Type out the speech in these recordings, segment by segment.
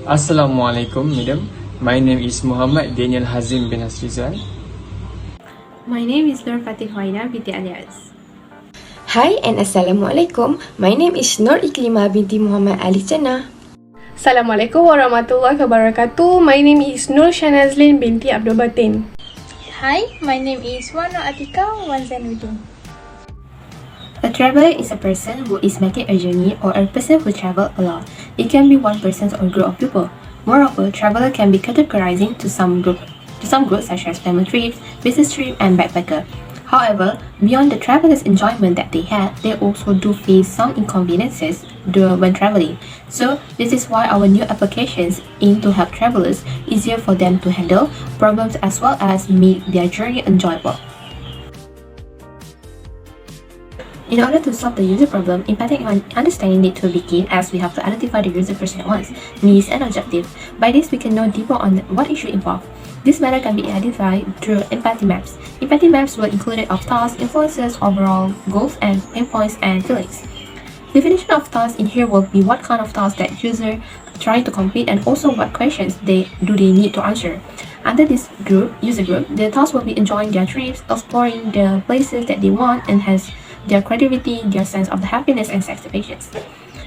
Assalamualaikum, Madam. My name is Muhammad Daniel HAZIM bin HASRIZAN. My name is Nur Fatin HUWAINA binti ALIAS. Hi and Assalamualaikum. My name is Nur IQLIMA binti Muhammad Ali JANNAH. Assalamualaikum warahmatullahi wabarakatuh. My name is Nur SHANAZLEEN binti ABDUL BATEN. Hi, my name is ATIQAH ZAINODDIN. A traveler is a person who is making a journey or a person who travels a lot. It can be one person or group of people. Moreover, traveler can be categorizing to some groups such as family trips, business trip, and backpacker. However, beyond the traveler's enjoyment that they had, they also do face some inconveniences when traveling. So, this is why our new applications aim to help travelers easier for them to handle problems as well as make their journey enjoyable. In order to solve the user problem, empathic understanding needs to begin as we have to identify the user personal wants, needs, and objectives. By this, we can know deeper on what issue involved. This matter can be identified through empathy maps. Empathy maps will include of tasks, influences, overall goals, and pain points and feelings. Definition of tasks in here will be what kind of tasks that user trying to complete and also what questions they need to answer. Under this user group, the tasks will be enjoying their trips, exploring the places that they want, and has their creativity, their sense of the happiness and satisfactions.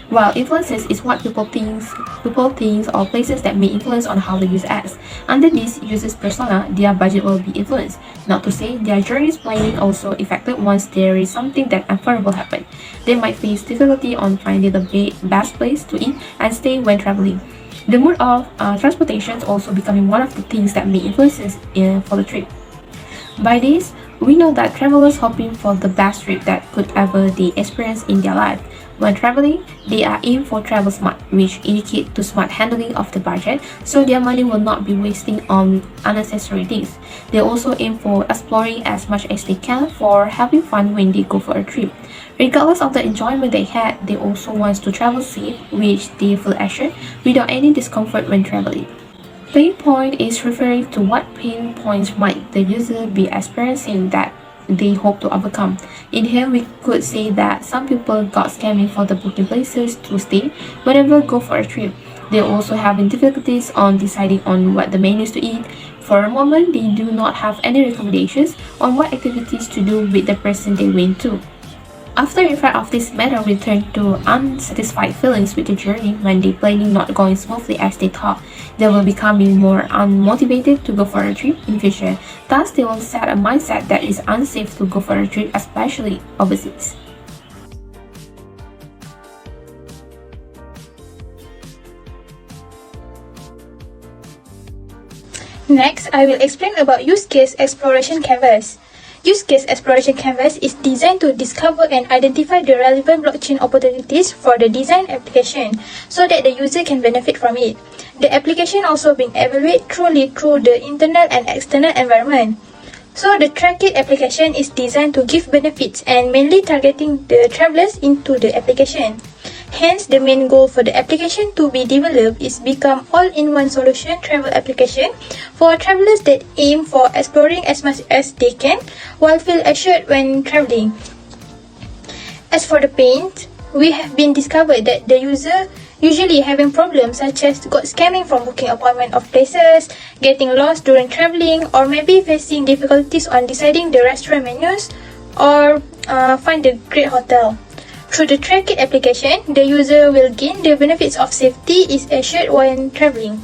While influences is what people think, or places that may influence on how the user acts. Under this user's persona, their budget will be influenced. Not to say their journey's planning also affected once there is something that unfavorable happen. They might face difficulty on finding the best place to eat and stay when traveling. The mode of transportation is also becoming one of the things that may influences for the trip. By this, we know that travelers hoping for the best trip that could ever they experience in their life. When traveling, they are aim for travel smart, which indicate to smart handling of the budget, so their money will not be wasting on unnecessary things. They also aim for exploring as much as they can for having fun when they go for a trip. Regardless of the enjoyment they had, they also want to travel safe, which they feel assured without any discomfort when traveling. Pain point is referring to what pain points might the user be experiencing that they hope to overcome. In here, we could say that some people got scamming for the booking places to stay whenever go for a trip. They're also having difficulties on deciding on what the menus to eat. For a moment, they do not have any recommendations on what activities to do with the person they went to. After effect of this matter, we turn to unsatisfied feelings with the journey when they planning not going smoothly as they thought. They will becoming more unmotivated to go for a trip in future. Thus, they will set a mindset that is unsafe to go for a trip, especially overseas. Next, I will explain about Use Case Exploration Canvas. Use Case Exploration Canvas is designed to discover and identify the relevant blockchain opportunities for the design application so that the user can benefit from it. The application also being evaluated through the internal and external environment. So the Track It application is designed to give benefits and mainly targeting the travelers into the application. Hence, the main goal for the application to be developed is become all-in-one solution travel application for travelers that aim for exploring as much as they can while feel assured when traveling. As for the pains, we have been discovered that the user usually having problems such as got scamming from booking appointment of places, getting lost during traveling, or maybe facing difficulties on deciding the restaurant menus or find a great hotel. Through the Track It application, the user will gain the benefits of safety is assured when traveling.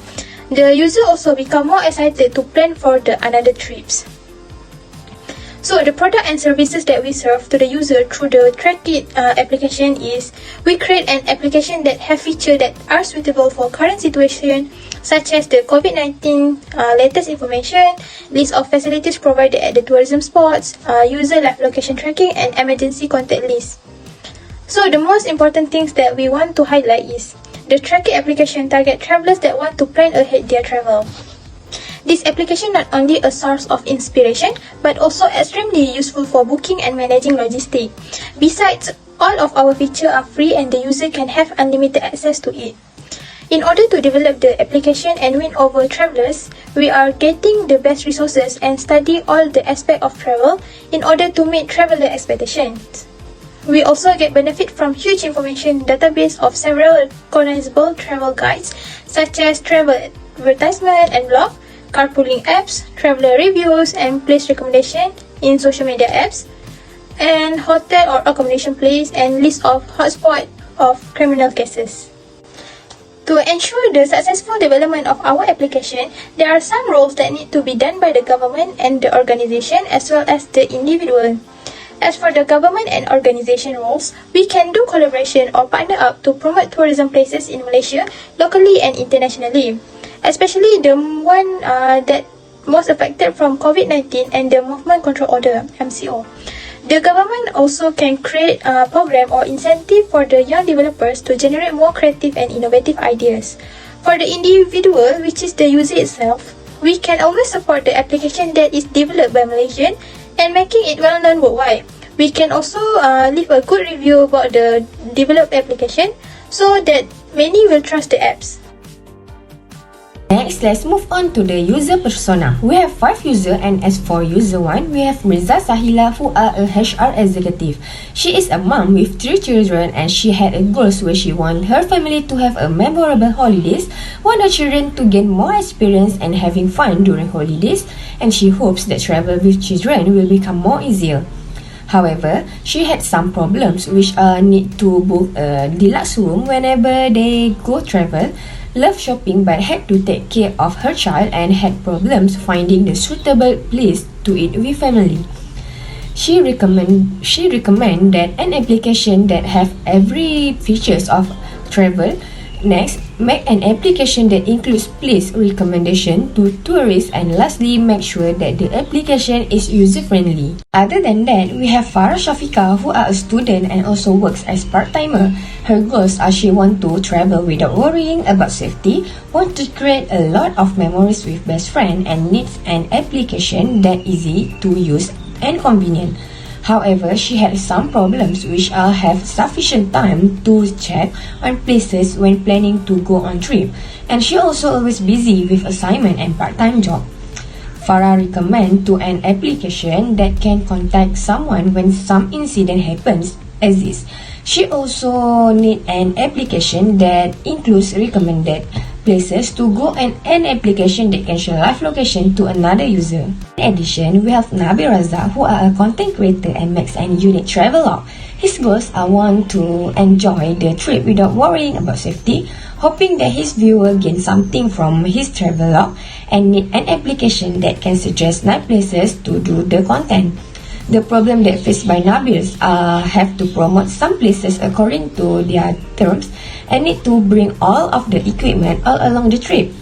The user also become more excited to plan for the another trips. So the product and services that we serve to the user through the Track It application is we create an application that have features that are suitable for current situation such as the COVID-19 latest information, list of facilities provided at the tourism spots, user live location tracking, and emergency contact list. So the most important things that we want to highlight is the Track It application target travelers that want to plan ahead their travel. This application not only a source of inspiration but also extremely useful for booking and managing logistics. Besides, all of our features are free and the user can have unlimited access to it. In order to develop the application and win over travelers, we are getting the best resources and study all the aspects of travel in order to meet traveler expectations. We also get benefit from huge information database of several recognizable travel guides such as travel advertisement and blog, carpooling apps, traveler reviews and place recommendation in social media apps, and hotel or accommodation place and list of hotspot of criminal cases. To ensure the successful development of our application, there are some roles that need to be done by the government and the organization as well as the individual. As for the government and organization roles, we can do collaboration or partner up to promote tourism places in Malaysia, locally and internationally, especially the one that most affected from COVID-19 and the Movement Control Order, MCO. The government also can create a program or incentive for the young developers to generate more creative and innovative ideas. For the individual, which is the user itself, we can always support the application that is developed by Malaysian and making it well known worldwide. We can also leave a good review about the developed application so that many will trust the apps. Next, let's move on to the user persona. We have 5 users, and as for user 1, we have Riza Sahila, who are a HR executive. She is a mom with 3 children and she had a goals where she want her family to have a memorable holidays, want her children to gain more experience and having fun during holidays, and she hopes that travel with children will become more easier. However, she had some problems which need to book a deluxe room whenever they go travel, loved shopping but had to take care of her child and had problems finding the suitable place to eat with family. She recommend that an application that have every features of travel. Next, make an application that includes place recommendation to tourists, and lastly, make sure that the application is user-friendly. Other than that, we have Farah Shafika, who are a student and also works as part-timer. Her goals are she want to travel without worrying about safety, want to create a lot of memories with best friend, and needs an application that easy to use and convenient. However, she had some problems which have sufficient time to check on places when planning to go on trip, and she also always busy with assignment and part-time job. Farah recommend to an application that can contact someone when some incident happens exists. She also need an application that includes recommended places to go and an application that can share live location to another user. In addition, we have Nabi Raza, who are a content creator and makes an unique travel log. His goals are want to enjoy the trip without worrying about safety, hoping that his viewer gain something from his travel log, and need an application that can suggest nice places to do the content. The problem that faced by Nabil have to promote some places according to their terms and need to bring all of the equipment all along the trip.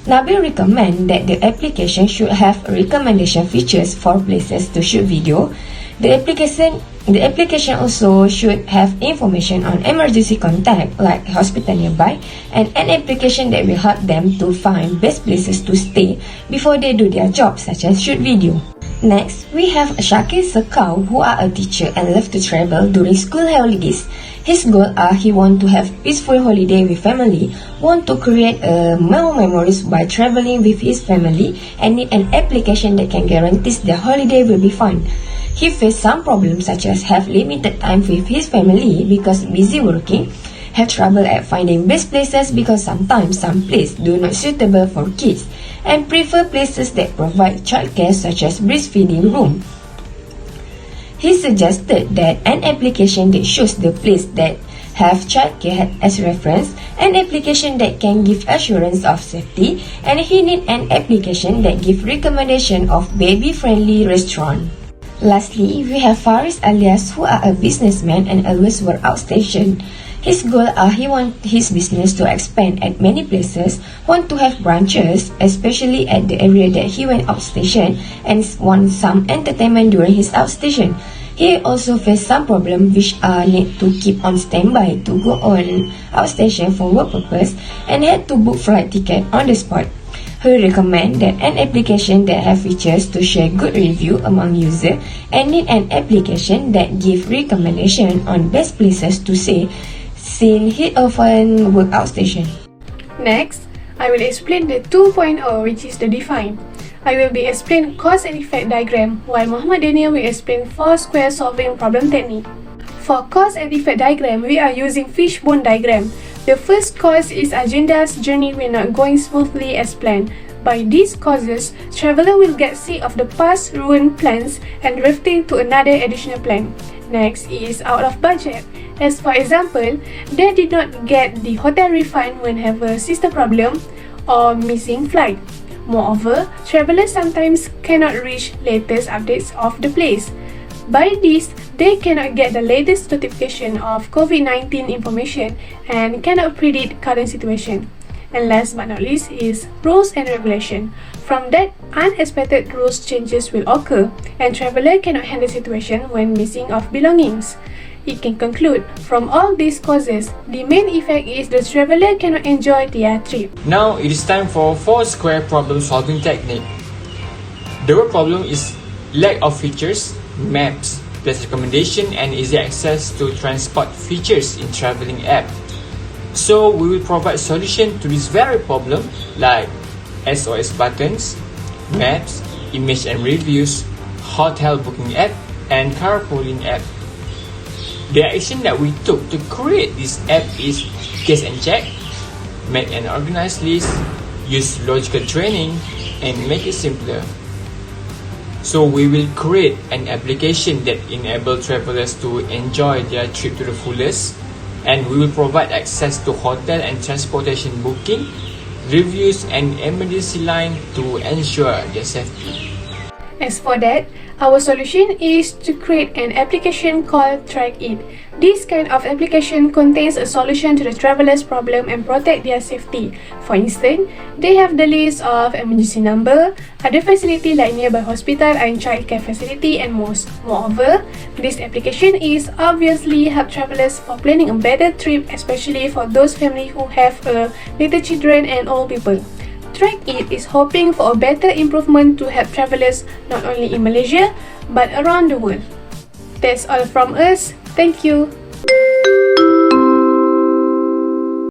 Nabil recommend that the application should have recommendation features for places to shoot video. The application also should have information on emergency contact like hospital nearby, and an application that will help them to find best places to stay before they do their job, such as shoot video. Next, we have Shakir Sekau, who are a teacher and love to travel during school holidays. His goal are he want to have peaceful holiday with family, want to create more memories by traveling with his family, and need an application that can guarantee the holiday will be fun. He faced some problems such as have limited time with his family because busy working, have trouble at finding best places because sometimes some places do not suitable for kids, and prefer places that provide childcare such as breastfeeding room. He suggested that an application that shows the place that have childcare as reference, an application that can give assurance of safety, and he need an application that give recommendation of baby-friendly restaurant. Lastly, we have Faris Alias, who are a businessman and always work outstation. His goal are he want his business to expand at many places, want to have branches, especially at the area that he went outstation, and want some entertainment during his outstation. He also faced some problem which need to keep on standby to go on outstation for work purpose, and had to book flight ticket on the spot. He recommend that an application that have features to share good review among user, and need an application that give recommendation on best places to stay, since he often work outstation. Next, I will explain the 2.0, which is the define. I will be explain cause and effect diagram, while Muhammad Daniel will explain 4 square solving problem technique. For cause and effect diagram, we are using fishbone diagram. The first cause is agenda's journey will not going smoothly as planned. By these causes, traveller will get sick of the past ruined plans and drifting to another additional plan. Next is out of budget. As for example, they did not get the hotel refund when have a system problem or missing flight. Moreover, travellers sometimes cannot reach latest updates of the place. By this, they cannot get the latest notification of COVID-19 information and cannot predict current situation. And last but not least is rules and regulation. From that, unexpected rules changes will occur and traveller cannot handle situation when missing of belongings. It can conclude, from all these causes, the main effect is the traveller cannot enjoy their trip. Now it is time for 4 square problem solving technique. The word problem is lack of features, maps, place recommendation and easy access to transport features in travelling app. So we will provide solution to this very problem like SOS buttons, maps, image and reviews, hotel booking app and carpooling app. The action that we took to create this app is guess and check, make an organized list, use logical training and make it simpler. So we will create an application that enables travelers to enjoy their trip to the fullest, and we will provide access to hotel and transportation booking, reviews and emergency line to ensure their safety. As for that, our solution is to create an application called Track It. This kind of application contains a solution to the traveller's problem and protect their safety. For instance, they have the list of emergency number, other facility like nearby hospital and childcare facility and most. Moreover, this application is obviously help travelers for planning a better trip, especially for those families who have little children and old people. Track It is hoping for a better improvement to help travelers not only in Malaysia but around the world. That's all from us. Thank you.